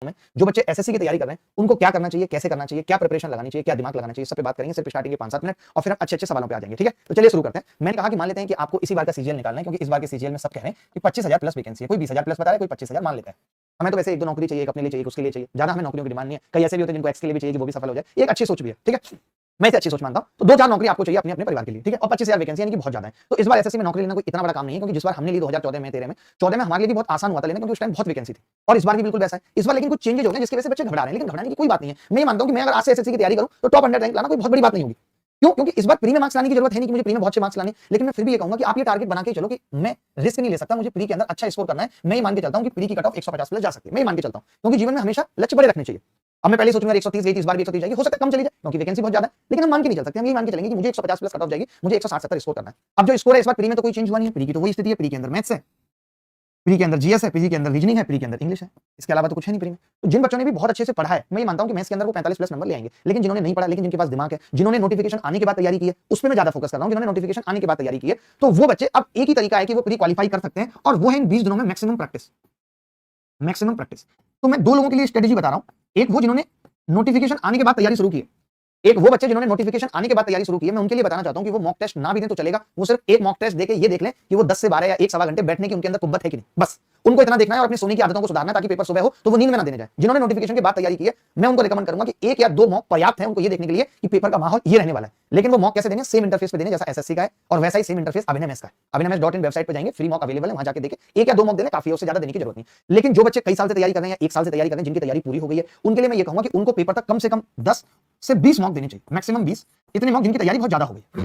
में जो बच्चे एसएससी की तैयारी कर रहे हैं उनको क्या करना चाहिए, कैसे करना चाहिए, क्या प्रिपरेशन लगानी चाहिए, क्या दिमाग लगाना चाहिए, सब पे बात करेंगे सिर्फ स्टार्टिंग के 5-7 मिनट और फिर हम अच्छे सवालों पे आ जाएंगे। ठीक है, तो चलिए शुरू करते हैं। मैंने कहा कि मान लेते हैं कि आपको इसी बार का सीजीएल निकालना है, क्योंकि इस बार के सीजीएल में सब कह रहे हैं कि 25,000 प्लस वैकेंसी है। कोई 20,000 प्लस बता रहा है, कोई 25,000 मान लेता है। हमें तो वैसे एक दो नौकरी चाहिए, एक अपने लिए चाहिए, उसके लिए चाहिए, ज्यादा हमें नौकरियों की डिमांड नहीं है। कई ऐसे भी होते हैं जिनको एक्स के लिए भी चाहिए कि वो भी सफल हो जाए, एक अच्छी सोच भी है। ठीक है, मैं इसे अच्छी सोच मानता हूं। तो 2-4 नौकरी आपको चाहिए अपने अपने परिवार के लिए। ठीक है, और 25,000 वैकेंसी यानी कि बहुत ज्यादा है। तो इस बार एसएससी में नौकरी लेना कोई इतना बड़ा काम नहीं है, क्योंकि जिस बार हमने ली 2014 में 13 में 14 में हमारे लिए भी बहुत आसान हुआ था लेना, क्योंकि उस टाइम बहुत वैकेंसी थी। और इस बार भी बिल्कुल वैसा है। इस बार लेकिन कुछ चेंजेस हो गए जिसकी वजह से बच्चे घबरा रहे हैं, लेकिन घबराने की कोई बात नहीं है। मैं ये मानता हूं कि मैं अगर आज से एसएससी की तैयारी करूं तो टॉप 100 रैंक लाना कोई बहुत बड़ी बात नहीं होगी। क्यों? क्योंकि इस बार प्री में मार्क्स लाने की जरूरत है नहीं कि मुझे प्री में बहुत से मार्क्स लाने, लेकिन मैं फिर भी ये कहूंगा कि आप ये टारगेट बना के चलो कि मैं रिस्क नहीं ले सकता, मुझे प्री के अंदर अच्छा स्कोर करना है। मैं ये मान के चलता हूं कि प्री की कट ऑफ 150 प्लस जा सकती है। मैं ये मान के चलता हूं, क्योंकि जीवन में हमेशा लक्ष्य बड़े रखने चाहिए। अब मैं पहले सोचूंगा 130 गई थी, इस बार भी 130 जाएगी, हो सकता है कम चली जाए क्योंकि वैकेंसी बहुत ज्यादा है, लेकिन हम मान के नहीं चल सकते। हम ये मान के चलेंगे कि मुझे 150 प्लस कट ऑफ जाएगी, मुझे 160-70 स्कोर करना है। अब जो स्कोर है इस बार प्री में तो कोई चेंज हुआ नहीं है, प्री की तो वही स्थिति है। प्री के अंदर मैथ्स है, प्री के अंदर जीएस है, प्री के अंदर रीजनिंग है, प्री के अंदर इंग्लिश है, इसके अलावा तो कुछ है नहीं प्री में। तो जिन बच्चों ने भी बहुत अच्छे से पढ़ा है, मैं ये मानता हूं कि मैथ्स के अंदर वो 45 प्लस नंबर ले आएंगे। लेकिन जिन्होंने नहीं पढ़ा, लेकिन जिनके पास दिमाग है, जिन्होंने नोटिफिकेशन आने के बाद तैयारी की है, उस पर मैं ज्यादा फोकस कर रहा हूं। जिन्होंने नोटिफिकेशन आने के बाद तैयारी की है, तो वो बच्चे अब एक ही तरीका है कि वो प्री क्वालिफाई कर सकते हैं, और वो है इन 20 दिनों में मैक्सिमम प्रैक्टिस। Maximum practice. तो मैं दो लोगों के लिए स्ट्रेटेजी बता रहा हूं। एक वो जिन्होंने नोटिफिकेशन आने के बाद तैयारी शुरू की है, एक वो बच्चे जिन्होंने नोटिफिकेशन आने के बाद तैयारी शुरू की है। मैं उनके लिए बताना चाहता हूं कि वो मॉक टेस्ट ना भी दें तो चलेगा, वो सिर्फ एक मॉक टेस्ट देके ये देख लें कि वो 10 से 12 या 1 सवा घंटे बैठने की उनके अंदर कुव्वत है कि नहीं। बस उनको इतना देखना है और अपनी सोने की आदतों को सुधारना है, ताकि पेपर सुबह हो तो वो नींद में ना देने जाए। जिन्होंने नोटिफिकेशन के बाद तैयारी की है, मैं उनको रिकमेंड करूंगा कि 1 या 2 मॉक पर्याप्त है उनको ये देखने के लिए कि पेपर का माहौल ये रहने वाला है। लेकिन वो मॉक कैसे देने? सेम इंटरफेस पे देने जैसा एसएससी का है, और वैसा ही सेम इंटरफेस अभिनव मैथ्स का है। अभिनव.in वेबसाइट पे जाएंगे, फ्री मॉक अवेलेबल है, वहां जाके देखें। 1 या 2 मॉक देने काफी है, उससे ज्यादा देने की जरूरत नहीं। लेकिन जो बच्चे कई साल से तैयारी कर रहे हैं या 1 साल से तैयारी कर रहे हैं, जिनकी तैयारी पूरी हो गई है, उनके लिए मैं ये कहूंगा कि उनको पेपर तक कम से कम 10 से 20 मॉक देने चाहिए, मैक्सिमम 20। इतने मॉक जिनकी तैयारी बहुत ज्यादा हो गई,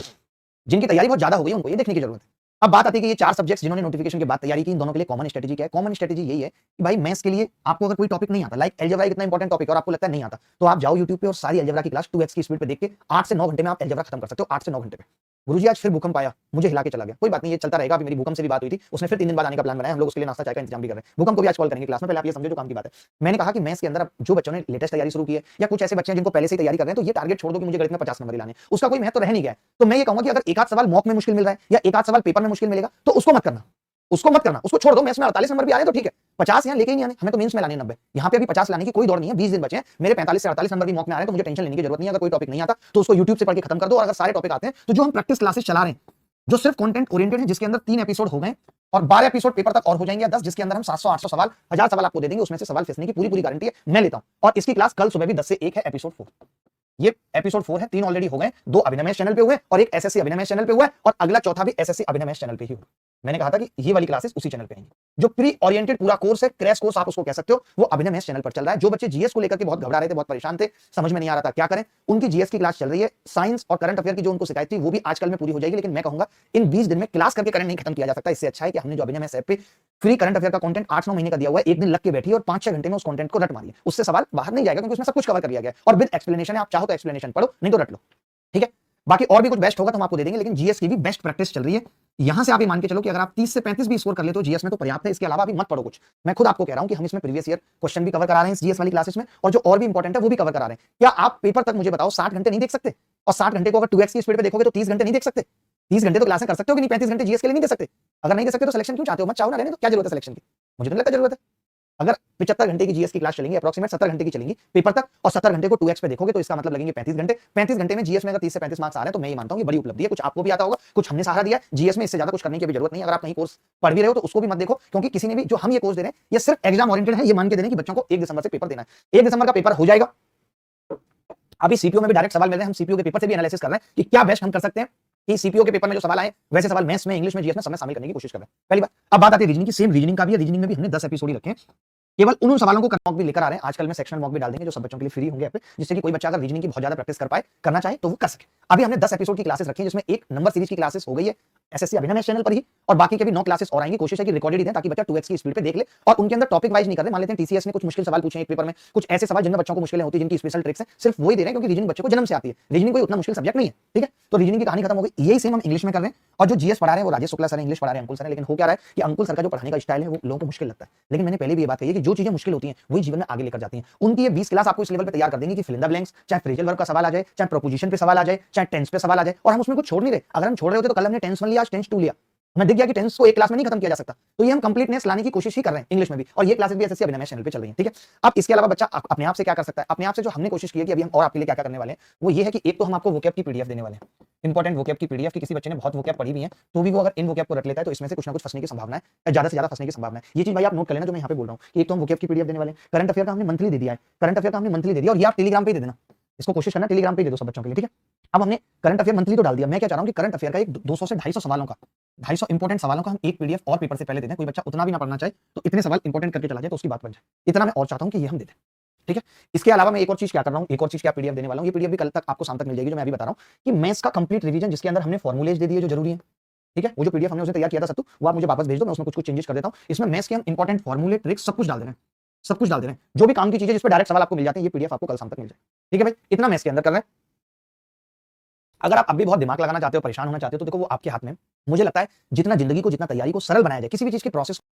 जिनकी तैयारी बहुत ज्यादा हो गई, उनको ये देखने की जरूरत है। अब बात आती है कि ये 4 सब्जेक्ट्स जिन्होंने नोटिफिकेशन के बाद तैयारी की, इन दोनों के लिए कॉमन स्ट्रेटजी क्या है? कॉमन स्ट्रेटजी यही है कि भाई मैथ्स के लिए आपको अगर कोई टॉपिक नहीं आता, लाइक अलजेब्रा एक इतना इंपॉर्टेंट टॉपिक है और आपको लगता है नहीं आता, तो आप जाओ YouTube पे और सारी अलजेब्रा की क्लास 2x की स्पीड पे देख के 8 से 9 घंटे में आप अलजेब्रा खत्म कर सकते हो। 8 से 9 घंटे पे। गुरुजी आज फिर भूकंप आया, मुझे हिला के चला गया। कोई बात नहीं, ये चलता रहेगा। अभी मेरी भूकंप से भी बात हुई थी, उसने फिर 3 दिन बाद आने का प्लान बनाया। हम लोग उसके लिए नाश्ता चाय का इंतजाम भी कर रहे हैं। भूकंप को भी आज कॉल करेंगे क्लास में। पहले आप ये समझो जो काम की बात है। मैंने कहा कि मैथ्स के अंदर अब जो बच्चों ने लेटेस्ट तैयारी शुरू की है, या कुछ ऐसे बच्चे हैं जिनको पहले से ही तैयारी कर रहे हैं, तो ये टारगेट छोड़ दो कि मुझे गणित में 50 नंबर लाने, उसका कोई महत्व रह नहीं गया है। तो मैं ये कहूंगा कि अगर एक आध सवाल मॉक में मुश्किल मिल रहा है या एक आध सवाल पेपर में मुश्किल मिलेगा, तो उसको मत करना, उसको मत करना, उसको छोड़ दो। मैथ्स में 48 नंबर भी आ रहे हैं तो ठीक है, 50 यहाँ लेके ही नहीं आने, हमें तो मेंस में लाने 90। यहाँ पे अभी 50 लाने की कोई दौड़ नहीं है, 20 दिन बचे हैं। मेरे 45 से 48 नंबर भी मॉक में आ रहे हैं, तो मुझे टेंशन लेने की जरूरत नहीं है। अगर कोई टॉपिक नहीं आता तो उसको YouTube से पढ़ के खत्म कर दो, और अगर सारे टॉपिक आते हैं तो जो हम प्रैक्टिस क्लासेस चला रहे हैं, जो सिर्फ कंटेंट ओरिएंटेड है, जिसके अंदर 3 एपिसोड हो गए और 12 एपिसोड पेपर तक और हो जाएंगे, या 10, जिसके अंदर हम 700-800 सवाल, 1000 सवाल आपको दे देंगे, उसमें से सवाल फंसने की पूरी गारंटी है, मैं लेता हूं। और इसकी क्लास कल सुबह भी 10 से 1 है, एपिसोड 4। ये एपिसोड 4 है, 3 ऑलरेडी हो गए, 2 अभिनव चैनल पे हुए और एक एसएससी अभिनव चैनल पे हुआ है, और अगला चौथा भी एसएससी अभिनव चैनल पे ही होगा। मैंने कहा था कि ये वाली क्लासेस उसी चैनल पे आएंगी। जो प्री ओरिएंटेड पूरा कोर्स है, क्रैश कोर्स आप उसको कह सकते हो, वो अभिनव चैनल पर चल रहा है। जो बच्चे जीएस को लेकर के बहुत घबरा रहे थे, बहुत परेशान थे, समझ में नहीं आ रहा था क्या करें, उनकी जीएस की क्लास चल रही है। साइंस और करंट अफेयर की जो उनको शिकायत थी, वो भी आजकल में पूरी हो जाएगी। लेकिन मैं कहूंगा इन 20 दिन में क्लास करके करंट नहीं खत्म किया जा सकता। इससे अच्छा है कि हमने जो अभिनव ऐप पे फ्री करंट अफेयर का कंटेंट 8-9 महीने का दिया हुआ है, एक दिन लग के बैठी और 5-6 घंटे में उस कंटेंट को रट मारिए। उससे सवाल बाहर नहीं जाएगा, क्योंकि उसमें सब कुछ कवर कर लिया गया है और विद एक्सप्लेनेशन है। आप चाहो तो एक्सप्लेनेशन पढ़ो, नहीं तो रट लो। ठीक है, बाकी और भी कुछ बेस्ट होगा तो हम आपको दे देंगे, लेकिन जीएस की भी बेस्ट प्रैक्टिस चल रही है। यहां से आप ये मान के चलो कि अगर आप 30 से 35 भी स्कोर कर ले तो जीएस में तो पर्याप्त है। इसके अलावा भी मत पढ़ो कुछ। मैं खुद आपको कह रहा हूं कि हम इसमें प्रीवियस ईयर क्वेश्चन भी कवर करा रहे हैं इस जीएस वाली क्लासेस में, और जो और भी इंपॉर्टेंट है वो भी कवर करा रहे हैं। क्या आप पेपर तक मुझे बताओ 60 घंटे नहीं देख सकते? और 60 घंटे को अगर 2x की स्पीड पे देखोगे तो 30 घंटे नहीं देख सकते? 30 घंटे तो क्लासें कर सकते हो कि नहीं? 35 घंटे जीएस के लिए नहीं दे सकते? अगर नहीं दे सकते तो सिलेक्शन क्यों चाहते हो? मत चाहो ना, रहने दो। क्या जरूरत है सिलेक्शन की? मुझे तो नहीं लगता जरूरत है। अगर 75 घंटे की जीएस की क्लास चलेंगी, अप्रोक्सीमेट 70 घंटे की चलेंगी पेपर तक, और 70 घंटे को 2x पे देखोगे तो इसका मतलब लगेंगे 35 घंटे। 35 घंटे में जीएस में अगर 30 से 35 मार्क्स आ रहे हैं तो मैं ये मानता हूं कि बड़ी उपलब्धि है। कुछ आपको भी आता होगा, कुछ हमने सहारा दिया जीएस में, इससे ज्यादा कुछ करने की भी जरूरत नहीं है। अगर आप कहीं कोर्स पढ़ भी रहे हो तो उसको भी मत देखो, क्योंकि किसी ने भी, जो हम ये कोर्स दे रहे हैं, ये सिर्फ एग्जाम ओरिएंटेड है। ये मान के देने कि बच्चों को 1 दिसंबर से पेपर देना है। 1 दिसंबर का पेपर हो जाएगा। अभी सीपीओ में भी डायरेक्ट सवाल मिल रहे हैं, हम सीपीओ के पेपर से भी एनालिसिस कर रहे हैं कि क्या बेस्ट हम कर सकते हैं कि सीपीओ के पेपर में जो सवाल आए वैसे सवाल मैथ्स में, इंग्लिश में, जीएस में सब में शामिल करने की कोशिश कर रहे हैं। पहली बात। अब बात आती है रीजनिंग की। सेम रीजनिंग का भी है, रीजनिंग में भी हमने 10 एपिसोड ही रखे हैं। केवल उन सवालों को मॉक भी लेकर आ रहे हैं। आजकल में सेक्शनल मॉक भी डाल देंगे जो सब बच्चों के लिए फ्री होंगे ऐप पे, जिससे कि कोई बच्चा अगर रीजनिंग की बहुत ज्यादा प्रैक्टिस कर पाए, करना चाहे तो वो कर सके। अभी हमने 10 एपिसोड की क्लासेस रखी है, जिसमें एक नंबर सीरीज की क्लासेस हो गई है एसएससी अभिनव चैनल पर ही, और बाकी के भी 9 क्लासेस और आएंगी। कोशिश है कि रिकॉर्डेड ही दें ताकि बच्चा 2x की स्पीड पे देख ले, और उनके अंदर टॉपिक वाइज नहीं कर रहे। मान लेते हैं टीसीएस ने कुछ मुश्किल सवाल पूछे एक पेपर में, कुछ ऐसे सवाल जिनमें बच्चों को मुश्किलें होती है, जिनकी स्पेशल ट्रिक्स है, सिर्फ वही दे रहे हैं, क्योंकि रीजनिंग बच्चे को जन्म से आती है। रीजनिंग कोई उतना मुश्किल सब्जेक्ट नहीं है। ठीक है, तो रीजनिंग की कहानी खत्म हो गई। यही सेम हम इंग्लिश में कर रहे हैं, और जो जीएस पढ़ा रहे हैं वो राजेश शुक्ला सर, इंग्लिश पढ़ा रहे हैं अंकुल सर है। लेकिन हो क्या रहा है कि अंकुल सर का जो पढ़ाने का स्टाइल है वो लोगों को मुश्किल लगता है। लेकिन मैंने पहले भी ये बात कही है कि जो चीजें मुश्किल होती हैं वही जीवन में आगे लेकर जाती हैं। उनकी ये 20 क्लास आपको इस लेवल पे तैयार कर देंगे कि फिल इन द ब्लैंक्स, चाहे फ्रेजल वर्ब का सवाल आ जाए, चाहे प्रोपोजिशन पे सवाल आ जाए, चाहे टेंस पे सवाल आ जाए, और हम उसमें कुछ छोड़ नहीं रहे। अगर हम छोड़ रहे होते तो कल हमने टेंस 1 लिया, आज टेंस 2 लिया, मैं दिख गया कि टेंस को एक क्लास में नहीं खत्म किया जा सकता, तो ये हम कंप्लीटनेस लाने की कोशिश ही कर रहे हैं इंग्लिश में भी, और ये क्लासेस भी एसएससी अभिनव चैनल पे चल रही है, ठीक है। अब इसके अलावा बच्चा अपने आप से क्या कर सकता है, अपने आप से जो हमने कोशिश की है कि अभी हम और आपके लिए क्या क्या करने वाले हैं, वो ये है कि एक तो हम आपको वोकैब की पीडीएफ देने वाले हैं, इंपॉर्टेंट वोकैब की पीडीएफ की, किसी बच्चे ने बहुत वोकैब पढ़ी भी है तो भी वो अगर इन वोकैब को रट लेता है तो इसमें से कुछ ना कुछ फंसने की संभावना है, ज्यादा से ज्यादा फंसने की संभावना है। ये चीज भाई आप नोट कर लेना जो मैं यहाँ पे बोल रहा हूँ कि एक तो हम वोकैब की पीडीएफ देने वाले हैं, करंट अफेयर का हमने मंथली दे दिया है, करंट अफेयर का हमने मंथली दे दिया, और ये आप टेलीग्राम पे दे देना, इसको कोशिश करना टेलीग्राम पे दे दो सब बच्चों के लिए, ठीक है। अब हमने करंट अफेयर मंथली तो डाल दिया, मैं क्या चाह रहा हूं कि करंट अफेयर का एक 200 से 250 सवालों का, 250 इंपॉर्टेंट सवालों का हम एक पीडीएफ और पेपर से पहले दे दें। कोई बच्चा उतना भी ना पढ़ना चाहे तो इतने सवाल इंपॉर्टेंट करके चला जाए तो उसकी बात बन जाए, इतना मैं और चाहता हूं कि ये हम दे दें, ठीक है। इसके अलावा मैं एक और चीज क्या कर रहा हूं, एक और चीज क्या पीडीएफ देने वाला हूं, ये पीडीएफ भी कल तक आपको शाम तक मिल जाएगी, जो मैं अभी बता रहा हूं कि मैथ्स का कंप्लीट रिवीजन, जिसके अंदर हमने फॉर्मूलेज दे दिए जो जरूरी है, ठीक है। वो जो पीडीएफ हमने उसने तैयार किया था सत्तू, वो आप मुझे वापस भेज दो, मैं उसमें कुछ चेंजेस कर देता हूं। इसमें मैथ्स के हम इंपॉर्टेंट फॉर्मूले, ट्रिक्स सब कुछ डाल दे रहे हैं, सब कुछ डाल दे रहे हैं, जो भी काम की चीजें जिस पर डायरेक्ट सवाल आपको मिल जाते हैं, ये पीडीएफ आपको कल शाम तक मिल जाए, ठीक है भाई। इतना मैथ्स के अंदर कर रहे हैं। अगर आप अभी बहुत दिमाग लगाना चाहते हो, परेशान होना चाहते हो, तो देखो वो आपके हाथ में। मुझे लगता है जितना जिंदगी को, जितना तैयारी को सरल बनाया जाए, किसी भी चीज की प्रोसेस